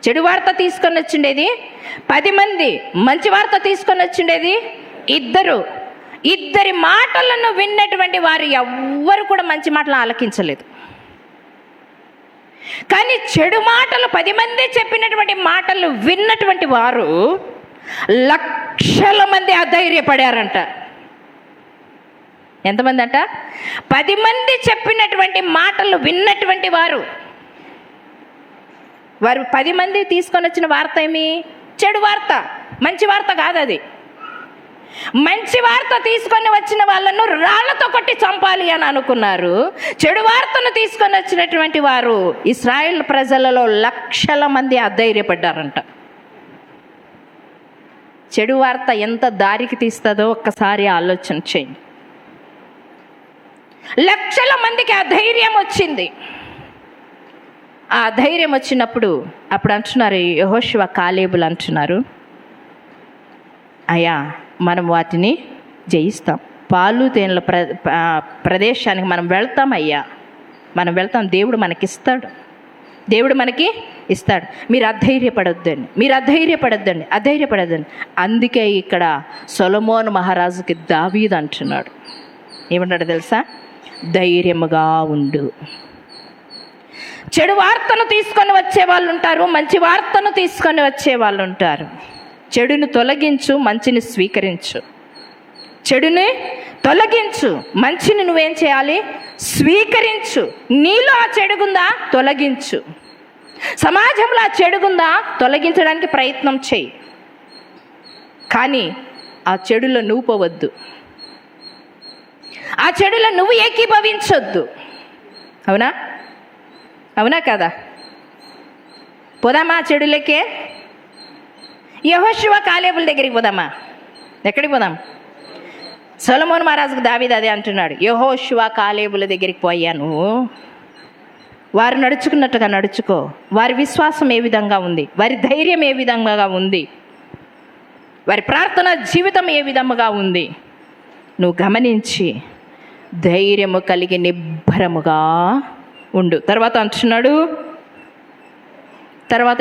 [SPEAKER 1] చెడు వార్త తీసుకొని వచ్చిండేది 10 మంది. మంచి వార్త తీసుకొని వచ్చిండేది 2. ఇద్దరి మాటలను విన్నటువంటి వారు ఎవ్వరు కూడా మంచి మాటలు ఆలకించలేదు. కానీ చెడు మాటలు 10 మంది చెప్పినటువంటి మాటలు విన్నటువంటి వారు లక్షల మంది అధైర్యపడారంట. ఎంతమంది అంట? 10 మంది చెప్పినటువంటి మాటలు విన్నటువంటి వారు 10 మంది తీసుకొని వచ్చిన వార్త ఏమి? చెడు వార్త, మంచి వార్త కాదు అది. మంచి వార్త తీసుకొని వచ్చిన వాళ్ళను రాళ్లతో కొట్టి చంపాలి అని అనుకున్నారు. చెడు వార్తను తీసుకొని వచ్చినటువంటి వారు ఇశ్రాయేల్ ప్రజలలో లక్షల మంది అధైర్యపడ్డారంట. చెడు వార్త ఎంత దారికి తీస్తుందో ఒక్కసారి ఆలోచన చేయండి. లక్షల మందికి అధైర్యం వచ్చింది. ఆ ధైర్యం వచ్చినప్పుడు అప్పుడు అంటున్నారు, యెహోషువ కాలేబులు అంటున్నారు, అయ్యా మనం వాటిని జయిస్తాం, పాలు తేనెల ప్రదేశానికి మనం వెళ్తాం అయ్యా, మనం వెళ్తాం, దేవుడు మనకిస్తాడు, దేవుడు మనకి ఇస్తాడు, మీరు అధైర్యపడొద్దండి. అందుకే ఇక్కడ సొలొమోను మహారాజుకి దావీదు అంటున్నాడు, ఏమంటాడు తెలుసా? ధైర్యముగా ఉండు. చెడు వార్తను తీసుకొని వచ్చే వాళ్ళు ఉంటారు, మంచి వార్తను తీసుకొని వచ్చే వాళ్ళు ఉంటారు. చెడుని తొలగించు, మంచిని స్వీకరించు. చెడుని తొలగించు, మంచిని నువ్వేం చేయాలి? స్వీకరించు. నీలో ఆ చెడుగుందా? తొలగించు. సమాజంలో ఆ చెడుగుందా? తొలగించడానికి ప్రయత్నం చేయి. కానీ ఆ చెడులో నువ్వు పోవద్దు, ఆ చెడులో నువ్వు ఏకీభవించొద్దు. అవునా కదా? పోదామా చెడులకే? యెహోషువ కాలేబుల దగ్గరికి పోదామా? ఎక్కడికి పోదాం? సొలొమోను మహారాజుకు దావీదు అదే అంటున్నాడు, యెహోషువ కాలేబుల దగ్గరికి పోయాను, వారు నడుచుకున్నట్టుగా నడుచుకో. వారి విశ్వాసం ఏ విధంగా ఉంది, వారి ధైర్యం ఏ విధంగా ఉంది, వారి ప్రార్థన జీవితం ఏ విధముగా ఉంది, నువ్వు గమనించి ధైర్యము కలిగి నిబ్బరముగా ఉండు. తర్వాత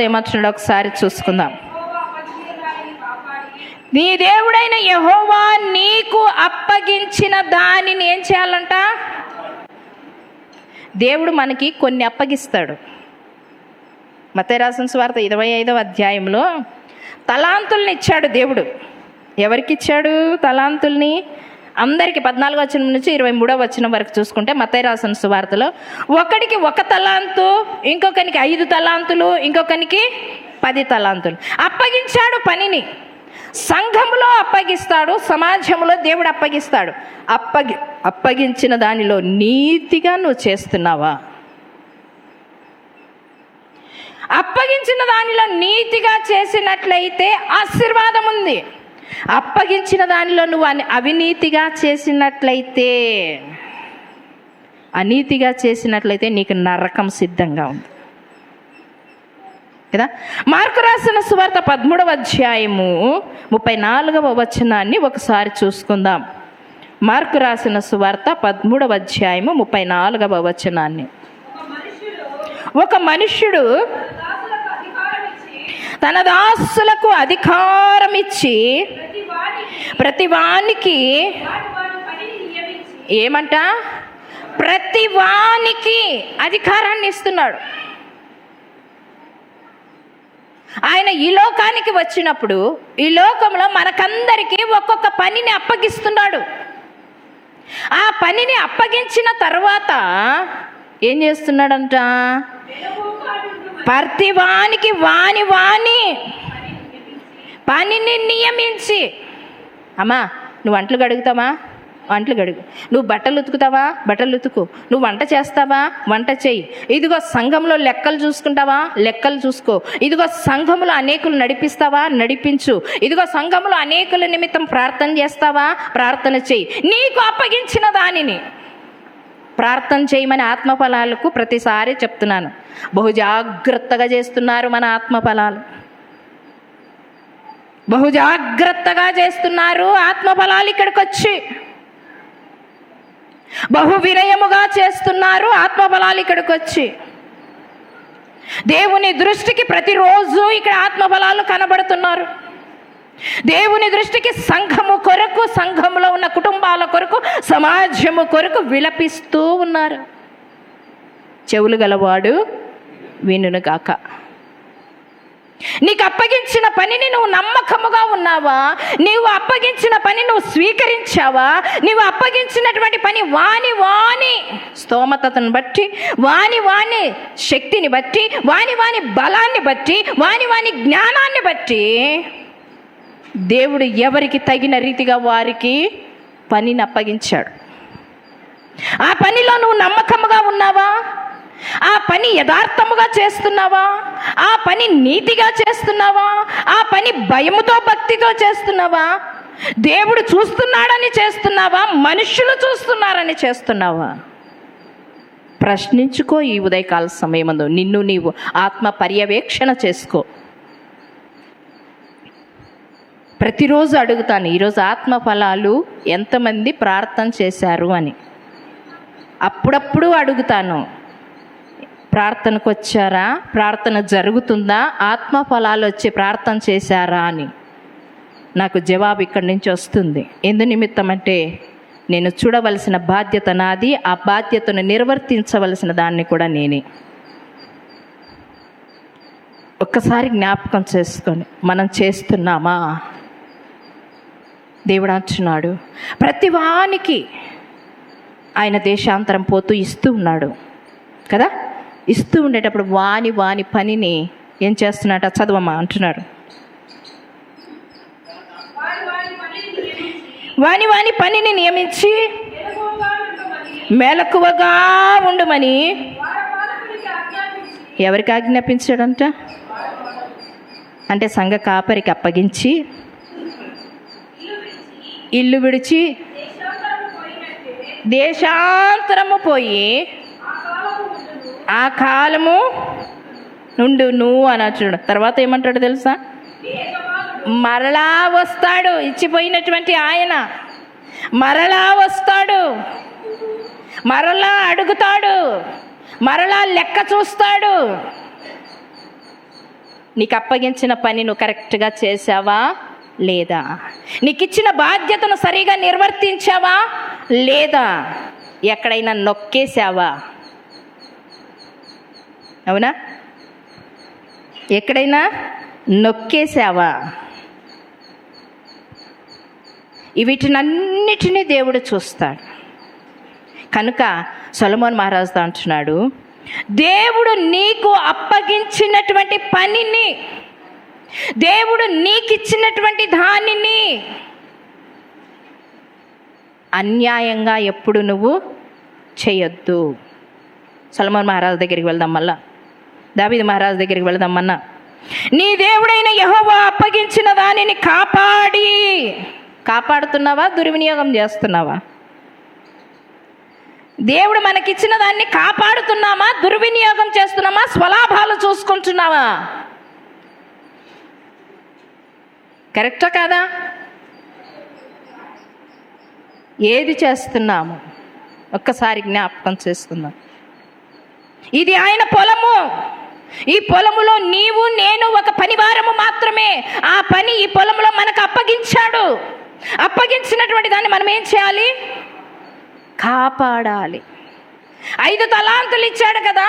[SPEAKER 1] ఏమంటున్నాడు ఒకసారి చూసుకుందాం. నీ దేవుడైన యెహోవా నీకు అప్పగించిన దానిని ఏం చేయాలంట? దేవుడు మనకి కొన్ని అప్పగిస్తాడు. మత్తయి రాసిన సువార్త 25వ అధ్యాయంలో తలాంతుల్ని ఇచ్చాడు దేవుడు. ఎవరికి ఇచ్చాడు తలాంతుల్ని? అందరికి. 14వ వచనం నుంచి 23వ వచనం వరకు చూసుకుంటే మత్తయి రాసిన సువార్తలో ఒకడికి 1 తలాంతు, ఇంకొకరికి 5 తలాంతులు, ఇంకొకరికి 10 తలాంతులు అప్పగించాడు. పనిని సంఘములో అప్పగిస్తాడు, సమాజంలో దేవుడు అప్పగిస్తాడు. అప్పగించిన దానిలో నీతిగా నువ్వు చేస్తున్నావా? అప్పగించిన దానిలో నీతిగా చేసినట్లయితే ఆశీర్వాదం ఉంది. అప్పగించిన దానిలో నువ్వు అవినీతిగా చేసినట్లయితే నీకు నరకం సిద్ధంగా ఉంది కదా. మార్కు రాసిన సువార్త 13వ అధ్యాయము 34వ వచనాన్ని ఒకసారి చూసుకుందాం. మార్కు రాసిన సువార్త 13వ అధ్యాయము 34వ వచనాన్ని. ఒక మనుష్యుడు తన దాసులకు అధికారం ఇచ్చి ప్రతివానికి ఏమంట? ప్రతివానికి అధికారాన్ని ఇస్తున్నాడు. ఆయన ఈ లోకానికి వచ్చినప్పుడు ఈ లోకంలో మనకందరికీ ఒక్కొక్క పనిని అప్పగిస్తున్నాడు. ఆ పనిని అప్పగించిన తర్వాత ఏం చేస్తున్నాడంట? ప్రతివానికి వాని పనిని నియమించి, అమ్మా నువ్వు అంట్లు కడుగుతావా? అంట్లు కడుగు. నువ్వు బట్టలు ఉతుకుతావా? బట్టలు ఉతుకు. నువ్వు వంట చేస్తావా? వంట చెయ్యి. ఇదిగో సంఘంలో లెక్కలు చూసుకుంటావా? లెక్కలు చూసుకో. ఇదిగో సంఘములో అనేకులు నడిపిస్తావా? నడిపించు. ఇదిగో సంఘములో అనేకుల నిమిత్తం ప్రార్థన చేస్తావా? ప్రార్థన చెయ్యి. నీకు అప్పగించిన దానిని ప్రార్థన చేయమని ఆత్మఫలాలకు ప్రతిసారి చెప్తున్నాను. బహు జాగ్రత్తగా చేస్తున్నారు మన ఆత్మఫలాలు, బహు జాగ్రత్తగా చేస్తున్నారు ఆత్మఫలాలు. ఇక్కడికి వచ్చి బహు వినయముగా చేస్తున్నారు ఆత్మఫలాలు ఇక్కడికి వచ్చి. దేవుని దృష్టికి ప్రతిరోజు ఇక్కడ ఆత్మఫలాలు కనబడుతున్నారు. దేవుని దృష్టికి సంఘము కొరకు, సంఘంలో ఉన్న కుటుంబాల కొరకు, సమాజము కొరకు విలపిస్తూ ఉన్నారు. చెవులు గలవాడు వినును గాక. నీకు అప్పగించిన పనిని నువ్వు నమ్మకముగా ఉన్నావా? నీవు అప్పగించిన పని నువ్వు స్వీకరించావా? నీవు అప్పగించినటువంటి పని వాని స్తోమతను బట్టి, వాని శక్తిని బట్టి, వాని బలాన్ని బట్టి, వాని జ్ఞానాన్ని బట్టి దేవుడు ఎవరికి తగిన రీతిగా వారికి పనిని అప్పగించాడు. ఆ పనిలో నువ్వు నమ్మకముగా ఉన్నావా? ఆ పని యథార్థముగా చేస్తున్నావా? ఆ పని నీతిగా చేస్తున్నావా? ఆ పని భయముతో, భక్తితో చేస్తున్నావా? దేవుడు చూస్తున్నాడని చేస్తున్నావా? మనుషులు చూస్తున్నారని చేస్తున్నావా? ప్రశ్నించుకో. ఈ ఉదయకాల సమయమందు నిన్ను నీవు ఆత్మ పర్యవేక్షణ చేసుకో. ప్రతిరోజు అడుగుతాను, ఈరోజు ఆత్మ ఫలాలు ఎంతమంది ప్రార్థన చేశారు అని. అప్పుడప్పుడు అడుగుతాను, ప్రార్థనకు వచ్చారా? ప్రార్థన జరుగుతుందా? ఆత్మ ఫలాలు వచ్చి ప్రార్థన చేశారా అని నాకు జవాబు ఇక్కడి నుంచి వస్తుంది. ఎందు నిమిత్తం అంటే నేను చూడవలసిన బాధ్యత నాది, ఆ బాధ్యతను నిర్వర్తించవలసిన దాన్ని కూడా నేనే. ఒక్కసారి జ్ఞాపకం చేసుకొని మనం చేస్తున్నామా? దేవుడు అంటున్నాడు, ప్రతి వానికి ఆయన దేశాంతరం పోతూ ఇస్తూ ఉన్నాడు కదా. ఇస్తూ ఉండేటప్పుడు వాని పనిని ఏం చేస్తున్నట్ట? చదవమ్మా అంటున్నాడు. వాని పనిని నియమించి మెలకువగా ఉండమని ఎవరికి ఆజ్ఞాపించాడంట? అంటే సంఘ కాపరికి అప్పగించి ఇల్లు విడిచి దేశాంతరము పోయి ఆ కాలము నుండు నువ్వు అని చూడు. తర్వాత ఏమంటాడు తెలుసా? మరలా వస్తాడు. ఇచ్చిపోయినటువంటి ఆయన మరలా వస్తాడు, మరలా అడుగుతాడు, మరలా లెక్క చూస్తాడు. నీకు అప్పగించిన పని నువ్వు కరెక్ట్గా చేసావా లేదా? నీకు ఇచ్చిన బాధ్యతను సరిగా నిర్వర్తించావా లేదా? ఎక్కడైనా నొక్కేసావా? అవునా? ఎక్కడైనా నొక్కేసావా? వీటినన్నిటినీ దేవుడు చూస్తాడు. కనుక సొలొమోను మహారాజుతో అంటున్నాడు, దేవుడు నీకు అప్పగించినటువంటి పనిని, దేవుడు నీకిచ్చినటువంటి దానిని అన్యాయంగా ఎప్పుడు నువ్వు చేయొద్దు. సొలొమోను మహారాజు దగ్గరికి వెళ్దాం, మళ్ళా దావీదు మహారాజు దగ్గరికి వెళ్దామన్నా, నీ దేవుడైన యెహోవా అప్పగించిన దానిని కాపాడుతున్నావా? దుర్వినియోగం చేస్తున్నావా? దేవుడు మనకిచ్చిన దాన్ని కాపాడుతున్నామా? దుర్వినియోగం చేస్తున్నామా? స్వలాభాలు చూసుకుంటున్నావా? కరెక్టా కాదా? ఏది చేస్తున్నాము? ఒక్కసారి జ్ఞాపకం చేసుకుందాం. ఇది ఆయన పొలము. ఈ పొలములో నీవు నేను ఒక పనివారము మాత్రమే. ఆ పని ఈ పొలములో మనకు అప్పగించాడు. అప్పగించినటువంటి దాన్ని మనం ఏం చేయాలి? కాపాడాలి. 5 తలాంతులు ఇచ్చాడు కదా,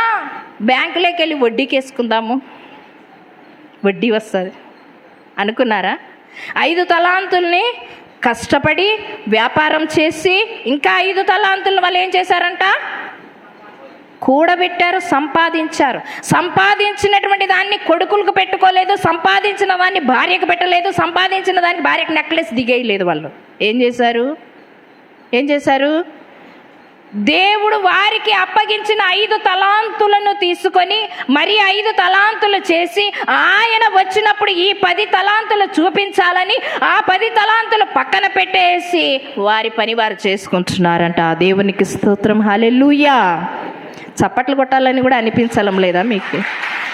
[SPEAKER 1] బ్యాంకులోకి వెళ్ళి వడ్డీకి వేసుకుందాము, వడ్డీ వస్తుంది అనుకున్నారా? 5 తలాంతుల్ని కష్టపడి వ్యాపారం చేసి ఇంకా 5 తలాంతులను వాళ్ళు ఏం చేశారంట? కూడబెట్టారు, సంపాదించారు. సంపాదించినటువంటి దాన్ని కొడుకులకు పెట్టుకోలేదు, సంపాదించిన దాన్ని భార్యకు పెట్టలేదు, సంపాదించిన దానికి భార్యకు నెక్లెస్ దిగేయలేదు. వాళ్ళు ఏం చేశారు? దేవుడు వారికి అప్పగించిన 5 తలాంతులను తీసుకొని మరి 5 తలాంతులు చేసి ఆయన వచ్చినప్పుడు ఈ 10 తలాంతులు చూపించాలని ఆ 10 తలాంతులు పక్కన పెట్టేసి వారి పని వారు చేసుకుంటున్నారంట. ఆ దేవునికి స్తోత్రం. హల్లెలూయా. చప్పట్లు కొట్టాలని కూడా అనిపించడం లేదా మీకు?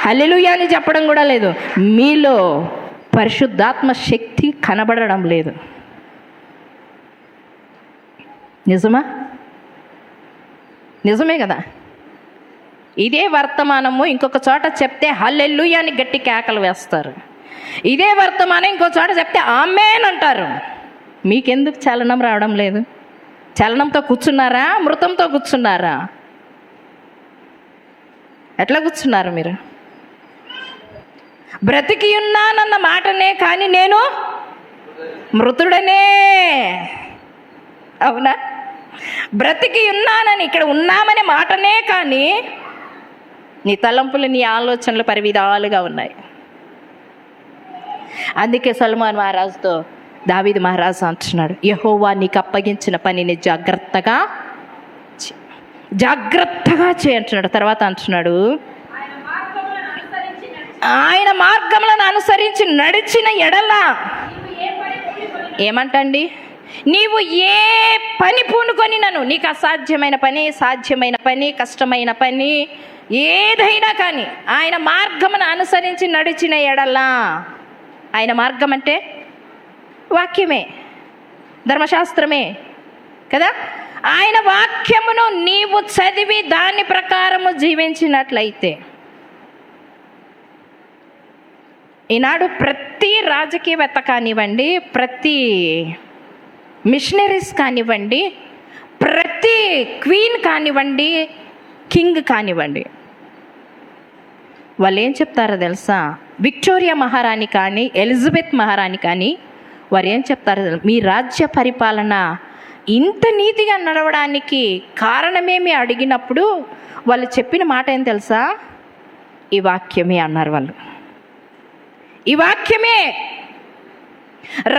[SPEAKER 1] హల్లెలూయా అని చెప్పడం కూడా లేదు. మీలో పరిశుద్ధాత్మ శక్తి కనబడడం లేదు. నిజమా? నిజమే కదా? ఇదే వర్తమానము ఇంకొక చోట చెప్తే హల్లెలూయా అని గట్టి కేకలు వేస్తారు. ఇదే వర్తమానం ఇంకో చోట చెప్తే ఆమేన్ అంటారు. మీకెందుకు చలనం రావడం లేదు? చలనంతో కూర్చున్నారా? మృతంతో కూర్చున్నారా? ఎట్లా కూర్చున్నారు మీరు? బ్రతికి ఉన్నానన్న మాటనే కానీ నేను మృతుడనే. అవునా? బ్రతికి ఉన్నానని, ఇక్కడ ఉన్నామనే మాటనే కానీ నీ తలంపులు, నీ ఆలోచనలు పరివిధాలుగా ఉన్నాయి. అందుకే సొలొమోను మహారాజుతో దావీదు మహారాజు అంటున్నాడు, యెహోవా నీకు అప్పగించిన పనిని జాగ్రత్తగా చేయి అంటున్నాడు. తర్వాత అంటున్నాడు, ఆయన మార్గములను అనుసరించి నడిచిన ఎడల ఏమంటండి, నీవు ఏ పని పూనుకొని నన్ను, నీకు అసాధ్యమైన పని, సాధ్యమైన పని, కష్టమైన పని ఏదైనా కానీ ఆయన మార్గమును అనుసరించి నడిచిన ఎడలా. ఆయన మార్గం అంటే వాక్యమే, ధర్మశాస్త్రమే కదా. ఆయన వాక్యమును నీవు చదివి దాని ప్రకారము జీవించినట్లయితే, ఈనాడు ప్రతి రాజకీయవేత్త కానివ్వండి, ప్రతి మిషనరీస్ కానివ్వండి, ప్రతి క్వీన్ కానివ్వండి, కింగ్ కానివ్వండి, వాళ్ళు ఏం చెప్తారో తెలుసా? విక్టోరియా మహారాణి కానీ, ఎలిజబెత్ మహారాణి కానీ, వారు ఏం చెప్తారో తెలుసా? మీ రాజ్య పరిపాలన ఇంత నీతిగా నడవడానికి కారణమేమి అడిగినప్పుడు వాళ్ళు చెప్పిన మాట ఏం తెలుసా? ఈ వాక్యమే అన్నారు వాళ్ళు. ఈ వాక్యమే.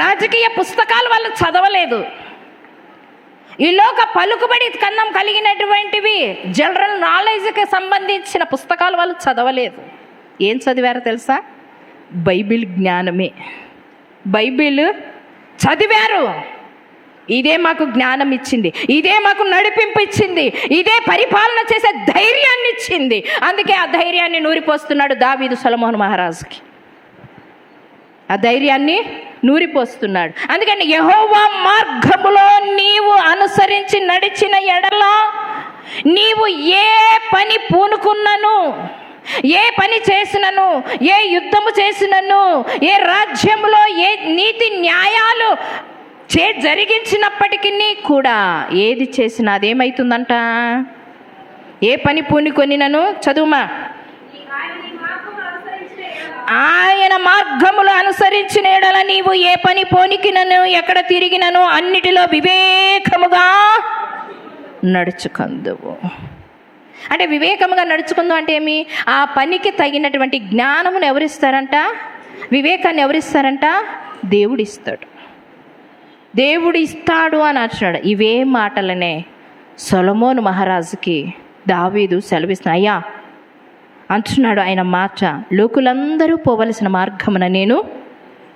[SPEAKER 1] రాజకీయ పుస్తకాలు వాళ్ళు చదవలేదు. ఈలోక పలుకుబడి కన్నం కలిగినటువంటివి జనరల్ నాలెడ్జ్కి సంబంధించిన పుస్తకాలు వాళ్ళు చదవలేదు. ఏం చదివారో తెలుసా? బైబిల్ జ్ఞానమే. బైబిల్ చదివారు. ఇదే మాకు జ్ఞానం ఇచ్చింది, ఇదే మాకు నడిపింపు ఇచ్చింది, ఇదే పరిపాలన చేసే ధైర్యాన్ని ఇచ్చింది. అందుకే ఆ ధైర్యాన్ని నూరిపోస్తున్నాడు దావీదు సొలొమోను మహారాజుకి. ఆ ధైర్యాన్ని నూరిపోస్తున్నాడు. అందుకని యెహోవా మార్గములో నీవు అనుసరించి నడిచిన ఎడల, నీవు ఏ పని పూనుకున్నను, ఏ పని చేసినను, ఏ యుద్ధము చేసినను, ఏ రాజ్యంలో ఏ నీతి న్యాయాలు జరిగించినప్పటికీ కూడా ఏది చేసినా అదేమవుతుందంట? ఏ పని పూనుకొనినను, చదువుమా, ఆయన మార్గములు అనుసరించిన ఎడల నీవు ఏ పని పోనికినను, ఎక్కడ తిరిగినను అన్నిటిలో వివేకముగా నడుచుకుందువు. అంటే వివేకముగా నడుచుకుందాం అంటే ఏమి? ఆ పనికి తగినటువంటి జ్ఞానమును ఎవరిస్తారంట? వివేకాన్ని ఎవరిస్తారంట? దేవుడు ఇస్తాడు. దేవుడు ఇస్తాడు అని అంటున్నాడు. ఇవే మాటలనే సొలొమోను మహారాజుకి దావీదు సెలవిస్తున్నాడు. అయ్యా అంటున్నాడు ఆయన మాట, లోకులందరూ పోవలసిన మార్గమున నేను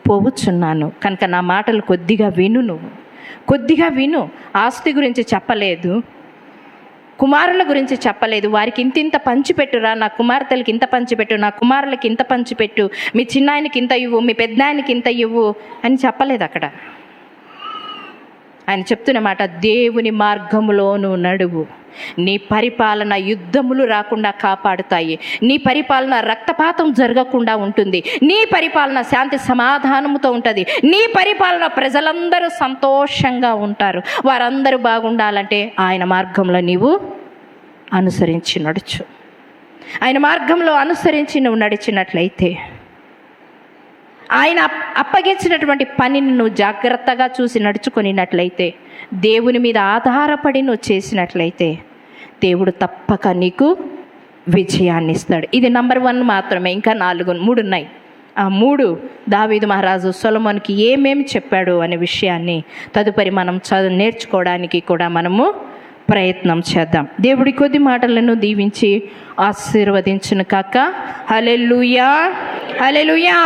[SPEAKER 1] పోవుచున్నాను కనుక నా మాటలు కొద్దిగా విను. నువ్వు కొద్దిగా విను. ఆస్తి గురించి చెప్పలేదు, కుమారుల గురించి చెప్పలేదు. వారికి ఇంత పంచిపెట్టురా, నా కుమార్తెలకి ఇంత పంచిపెట్టు, నా కుమారులకి ఇంత పంచిపెట్టు, మీ చిన్నాయనకి ఇంత ఇవ్వు, మీ పెద్దాయనకి ఇంత ఇవ్వు అని చెప్పలేదు. అక్కడ ఆయన చెప్తున్న మాట, దేవుని మార్గములోను నడువు. నీ పరిపాలన యుద్ధములు రాకుండా కాపాడుతాయి. నీ పరిపాలన రక్తపాతం జరగకుండా ఉంటుంది. నీ పరిపాలన శాంతి సమాధానముతో ఉంటుంది. నీ పరిపాలన ప్రజలందరూ సంతోషంగా ఉంటారు. వారందరూ బాగుండాలంటే ఆయన మార్గంలో నీవు అనుసరించి నడుచు. ఆయన మార్గంలో అనుసరించి నువ్వు నడిచినట్లయితే, ఆయన అప్పగించినటువంటి పనిని నువ్వు జాగ్రత్తగా చూసి నడుచుకొనినట్లయితే, దేవుని మీద ఆధారపడి నువ్వు చేసినట్లయితే, దేవుడు తప్పక నీకు విజయాన్ని ఇస్తాడు. ఇది నంబర్ 1 మాత్రమే. ఇంకా 3 ఉన్నాయి. ఆ 3 దావీదు మహారాజు సొలొమోనుకి ఏమేమి చెప్పాడు అనే విషయాన్ని తదుపరి మనం నేర్చుకోవడానికి కూడా మనము ప్రయత్నం చేద్దాం. దేవుడి కొద్ది మాటలను దీవించి ఆశీర్వదించును కాక. హల్లెలూయా, హల్లెలూయా.